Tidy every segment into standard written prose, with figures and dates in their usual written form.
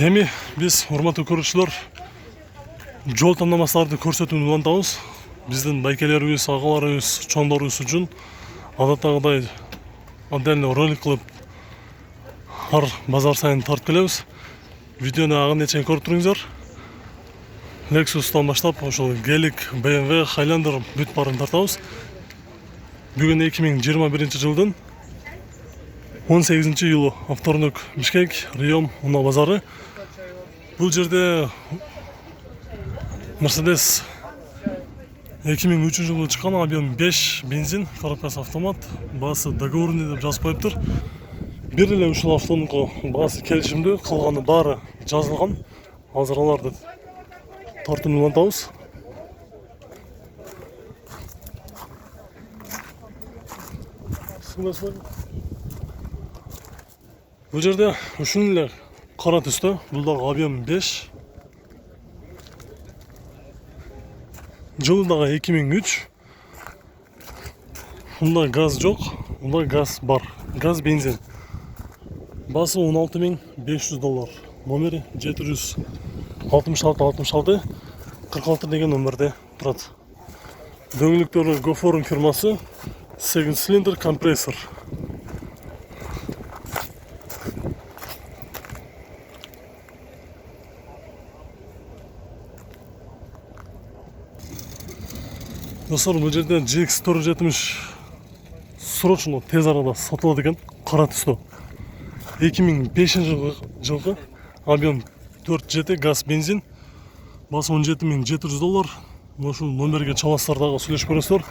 Эми биз урматтуу көрүүчүлөр жол тандамаларды көрсөтүүнү улантабыз. Биздин байкелерибиз, агаларыбыз, чоңдорубуз үчүн адаттагыдай отдельный ролик кылып ар базар сайын тартып келебиз. Видеону агына чейин көрүп туруңуздар. Lexus'tan баштап ошол Гелик, BMW, Highlander бүт баарын тартабыз. Бүгүн 2021 жылдын 18 июлу вторник, Бишкек, Рийом, Уна базары. Бул жерде Mercedes 2003 жылы чыккан, объем 5 бензин, коробкасы автомат, баасы договорный деп жазып коюптур. Бир эле ушул автонуку баасы келишимдүү, калганы баары жазылган. Азыр аларды тартууну улантабыз. Бул жерде ушун эле кара түстө, бул дагы объем 5. Жылы дагы 2003. Мында газ жок, мында газ бар. Газ бензин. Басы $16.500. Номери 766 46 деген номерде турат. Дөңгөлөктөрү Goforum фирмасы, 8 цилиндр компрессор. Достор, бул жерде GX470 срочно тез арада сатылат экен, кара түстө. 2005 жылғы объем 4 GT газ бензин, басы $17.700. Ошол номерге чаласыздар дагы сүйлөшүп көрөсүздөр.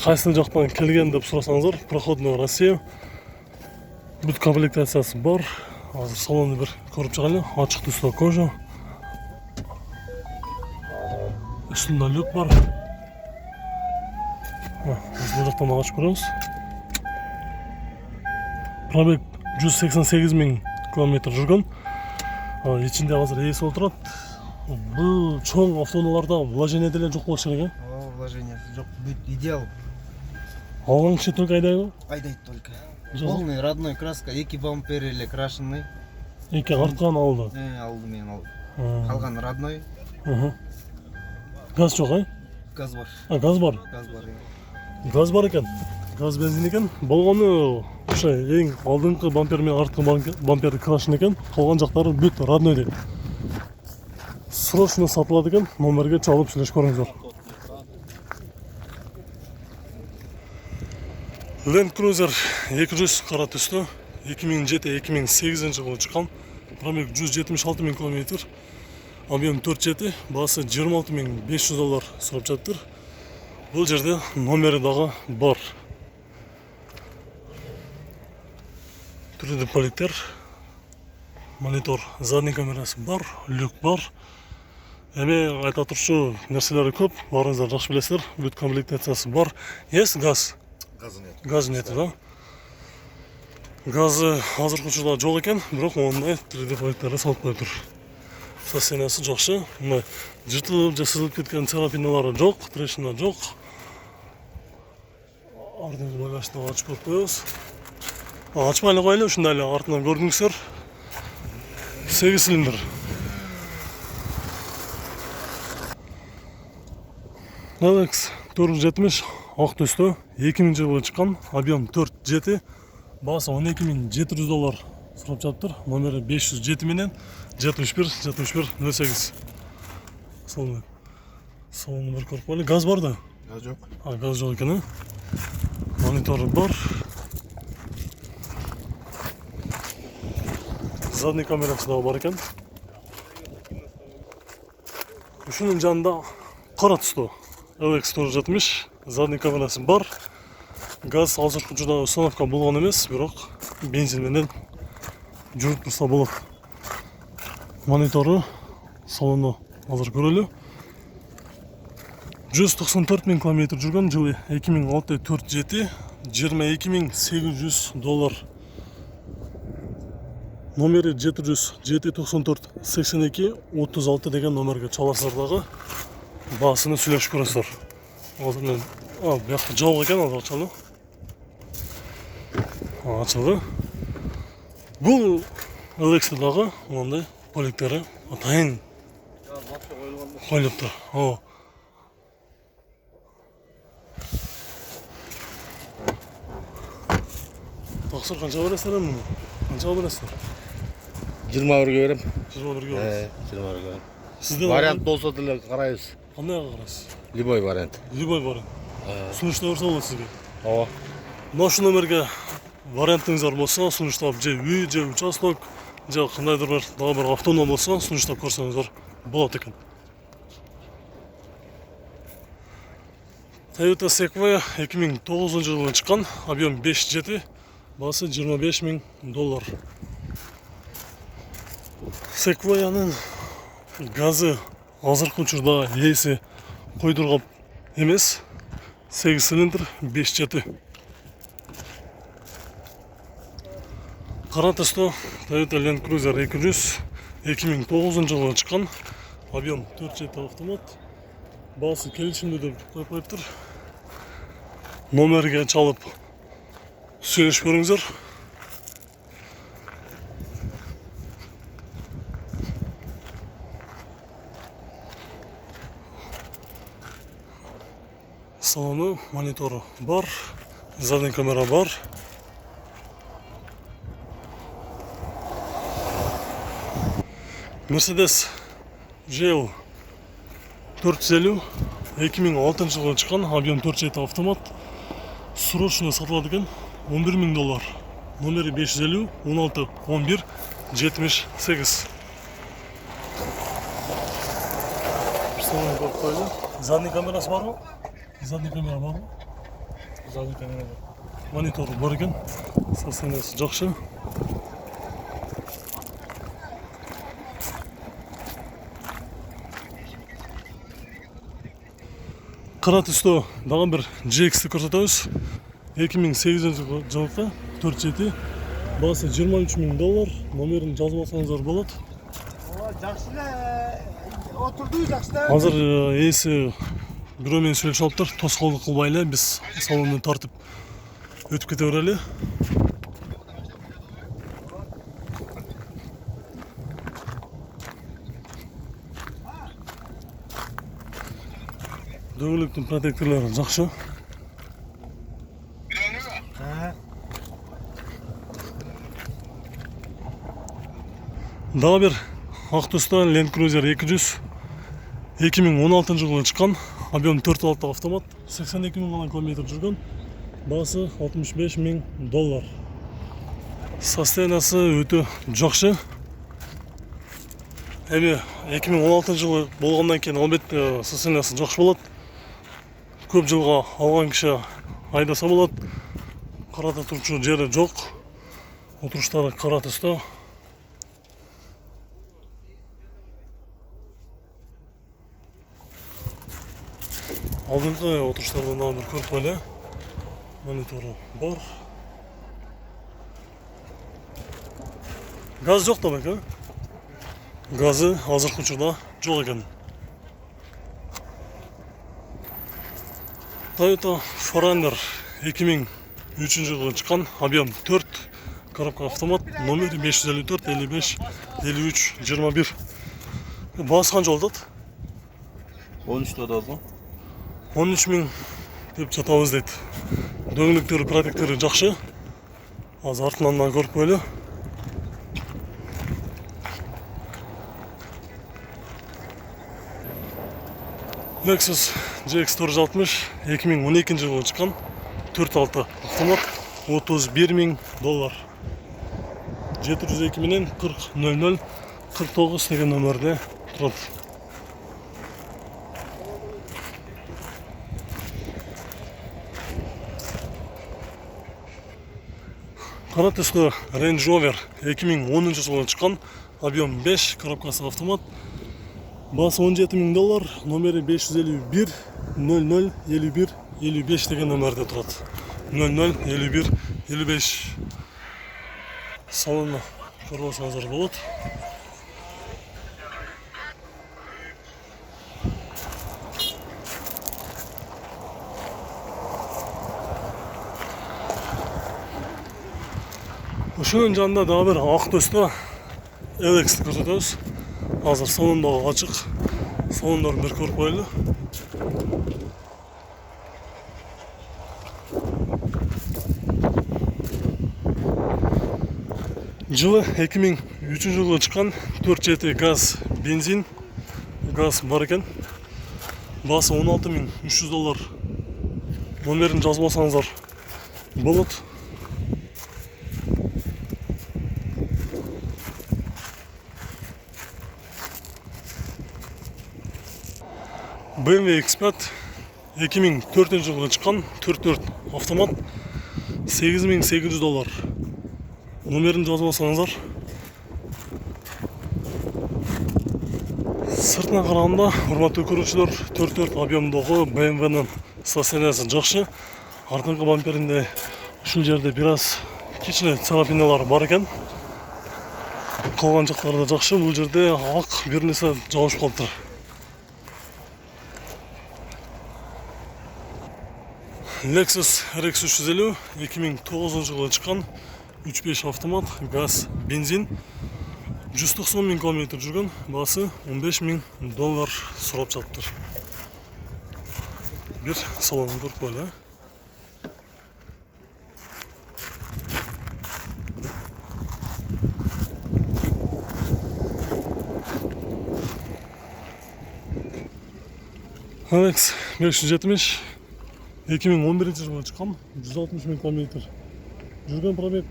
Кайсы жактан келген деп сурасаңыздар, проходной Россия. Бүт комплектациясы бар. Азыр салонду бир көрүп чыгайлы. Ачык түстө кожа. Үстүндө люк бар. Бул жактан ачып көрөбүз. Пробег 188.000 километр жүргөн. Ичинде азыр ээси отурат. Бул чоң автоунааларда вложение деле жок болчу керек, Вложение жок, бүт идеал. Алган киши только айдайбы? Айдайт только. Полный родной краска, эки бампер эле крашенный. Эки арткан алды. Алды мен алды. Калган родной. Газ жок, Газ бар. Газ бар. Газ бар. Газ бар экен. Газ бензин экен. Болгону ошо эң алдыңкы бампер менен арткы бампер крашен экен. Калган жактары бүт родной дейт. Срочно сатылат экен. Номерге чалып сүйлөшүп көрүңүздөр. Land Cruiser 200 кара түстө, 2007-2008 жылы чыккан. Пробег 176.000 км. Объем 4 GT, баасы $26.500 сурап жатыр. Бул жерде номери дагы бар. Түрдүү поликтер, монитор, задний камерасы бар, люк бар. Эми айта турчу нерселери көп, баарыңыздар жакшы билесиздер. Бүт комплектациясы бар. Есть газ? Газ нет, да? Газы азыркы учурда жок экен, бирок мондай 3D поликтерди салып коюптур. Состояниясы жакшы. Мына жыртылып же сызылып кеткен царапиналары жок, трещина жок. Ардыңкы багажды ачып коебуз. Ачпай эле коелу, ушундай эле артынан көрдүңүздөр. 8 цилиндр. Alex 470 ак түстө, 2000 жылы чыккан, объем 4 GT, баасы $12.700 сурап жатыр. Номери 507 менен 71-08. Салону бир көрүп коелу. Газ бар да? Газ жок. Газ жок экен. Монитору бар. Задний камерасы да бар экен. Ушунун жанында кара түстө Alex 470, задний камерасы бар. Газ азыркы учурда установка болгон эмес, бирок бензин менен жүрүп турса болот. Монитору, салону азыр көрөлү. 194.000 км жүргөн, жылы 2006 4 GT, $22.800. Номери 700 GT94 82 36 деген номерге чаласыздар дагы. Баасыны сүйлөшүп көрөсүздөр. Азыр мен бияқта жауық екен, азыр ачылды. Ачылды. Бұл Элексидағы мынандай бөліктері атайын қойылып тұр. О. Тақсыр қанша бересіздер мұны? Қанша бересіздер? 21-ге берем. 21-ге бересіз. 21-ге берем. Сізден Вариант болса деле карайбыз. қандайға қарайсыз? Любой вариант. Любой вариант. Сұнышта берсе болады сізге. Ооба. Нашу номерге вариантыңыздар болса, сұныштап же үй, же участок, же қандайдыр бір дағы бір автоном болса, сұныштап көрсеңіздер болады екен. Toyota Sequoia 2009 жылы шыққан, объем 5.7, басы $25,000. Sequoia'ның газы азыркы учурда ээси койдурган эмес, 8 цилиндр 5.7. Кара төстө Toyota Land Cruiser 200 2009 жылы чыккан, объем 4.7 автомат, баасы келишимде деп коюп коюптур. Номерге чалып сүйлөшүп көрүңүздөр. Салону, монитору бар, задний камера бар. Mercedes GL 450 2006 жылы чыккан, объем 4.7 автомат. Срочно сатылат экен, $11,000. Номери 550 16 11 78. Салон коюп койлу. Задний камерасы барбы? Задний камера барбы? Задний камера бар. Монитор бар экен. Состояниясы жакшы. Кара түстө дагы бир GX-ти көрсөтөбүз. 2008 жылкы 4.7, баасы $23,000. Номерин жазып алсаңыздар болот. Жакшы эле. Отурду жакшы эле. Азыр ээси бирөө менен сүйлөшүп алыптыр. Тоскоолдук кылбай эле биз салондон тартып өтүп кете берели. Дөңгөлөктүн протекторлору жакшы. Дагы бир ак түстө Land Cruiser 200 2016 жылы чыккан, объем 4.6 автомат, 82,000 километр жүргөн, баасы $65,000. Состояниясы өтө жакшы. Эми 2016 жылы болгондон кийин албетте состояниясы жакшы болот. Көп жылга алган киши айдаса болот. Карата турчу жери жок. Отуруштары кара түстө. Алдыңкы отуруштардан дагы бир көрүп эле. Монитору бар. Газ жок да бек, Газы азыркы учурда жок экен. Toyota Forerunner 2003 жылы чыккан, объем 4, коробка автомат, номери 554 55 53 21. Баасы канча болот? 13 да азыр. 13,000 деп жатабыз дейт. Дөңгөлөктөрү, протектору жакшы. Азыр артынан да көрүп коелу. Lexus GX 460 2012 жылы чыккан, 4.6 автомат, $31,000. 702 менен 40 00 49 деген номерде турат. Кара түстө Range Rover 2010 жылы чыккан, объем 5, коробкасы автомат. Басы $17,000, номери 551 00 51 55 деген номерде турат. 00 51 55. Салонна көрүп алсаңыздар болот. Ушунун жанында дагы бир ак төстө Элексти көрсөтөбүз. Азыр салондогу ачык. Салондорун бир көрүп коелу. Жылы 2003 жылы чыккан 4 газ бензин газ бар экен. Басы $16.300. Номерин жазып алсаңыздар болот. BMW X5 2004 жылы чыккан 4 автомат $8.800. Номерин жазып алсаңыздар. Сыртына караганда, урматтуу көрүүчүлөр, 4 объемдогу BMW-нын состояниясы жакшы. Артыңкы бамперинде ушул жерде бир аз кичине царапиналар бар экен. Калган жактары да жакшы. Бул жерде ак бир нерсе жабышып калыптыр. Lexus RX 350 2009 жылы чыккан 3.5 автомат газ бензин 190.000 км жүргөн, басы $15.000 сурап жатыптыр. Бир салонун көрүп коелу. Alex 570 2011 жылы чыккан 160.000 км жүргөн, пробег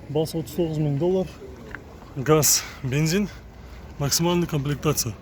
басы $39.000, газ бензин, максимальный комплектация.